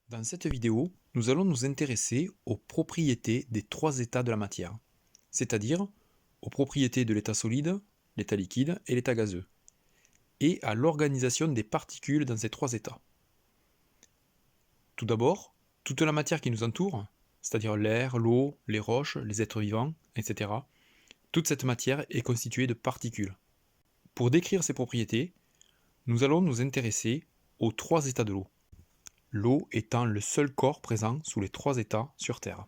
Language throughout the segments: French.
Dans cette vidéo, nous allons nous intéresser aux propriétés des trois états de la matière, c'est-à-dire aux propriétés de l'état solide, l'état liquide et l'état gazeux, et à l'organisation des particules dans ces trois états. Tout d'abord, toute la matière qui nous entoure, c'est-à-dire l'air, l'eau, les roches, les êtres vivants, etc., toute cette matière est constituée de particules. Pour décrire ces propriétés, nous allons nous intéresser aux trois états de l'eau, l'eau étant le seul corps présent sous les trois états sur Terre.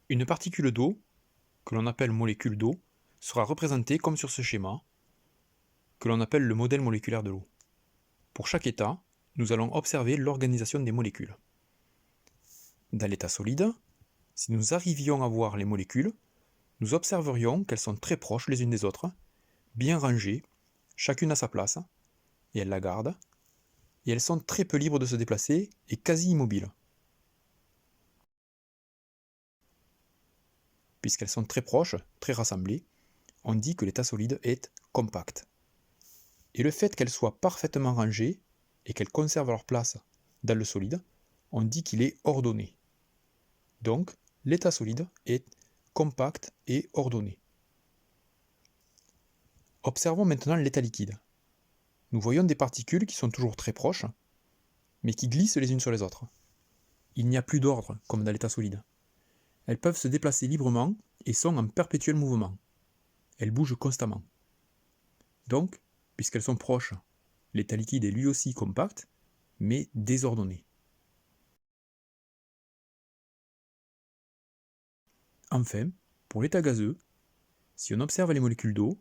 Une particule d'eau, que l'on appelle molécule d'eau, sera représentée comme sur ce schéma, que l'on appelle le modèle moléculaire de l'eau. Pour chaque état, nous allons observer l'organisation des molécules. Dans l'état solide, si nous arrivions à voir les molécules, nous observerions qu'elles sont très proches les unes des autres, bien rangées, chacune à sa place, et elles la gardent, et elles sont très peu libres de se déplacer et quasi immobiles. Puisqu'elles sont très proches, très rassemblées, on dit que l'état solide est compact. Et le fait qu'elles soient parfaitement rangées et qu'elles conservent leur place dans le solide, on dit qu'il est ordonné. Donc, l'état solide est compact et ordonné. Observons maintenant l'état liquide. Nous voyons des particules qui sont toujours très proches, mais qui glissent les unes sur les autres. Il n'y a plus d'ordre, comme dans l'état solide. Elles peuvent se déplacer librement et sont en perpétuel mouvement. Elles bougent constamment. Donc, puisqu'elles sont proches, l'état liquide est lui aussi compact, mais désordonné. Enfin, pour l'état gazeux, si on observe les molécules d'eau,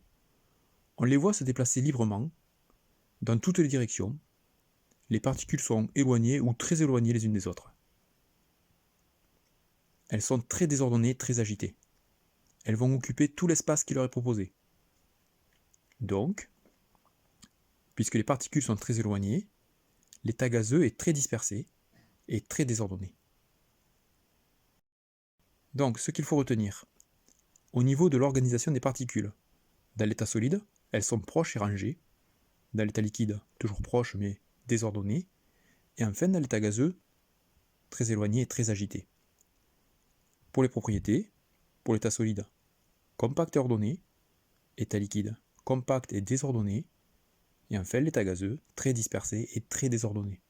on les voit se déplacer librement, dans toutes les directions. Les particules sont éloignées ou très éloignées les unes des autres. Elles sont très désordonnées, très agitées. Elles vont occuper tout l'espace qui leur est proposé. Donc, puisque les particules sont très éloignées, l'état gazeux est très dispersé et très désordonné. Donc, ce qu'il faut retenir, au niveau de l'organisation des particules, dans l'état solide, elles sont proches et rangées. Dans l'état liquide, toujours proches mais désordonnées. Et enfin, dans l'état gazeux, très éloigné et très agité. Pour les propriétés, pour l'état solide, compact et ordonné, état liquide, compact et désordonné, et enfin l'état gazeux, très dispersé et très désordonné.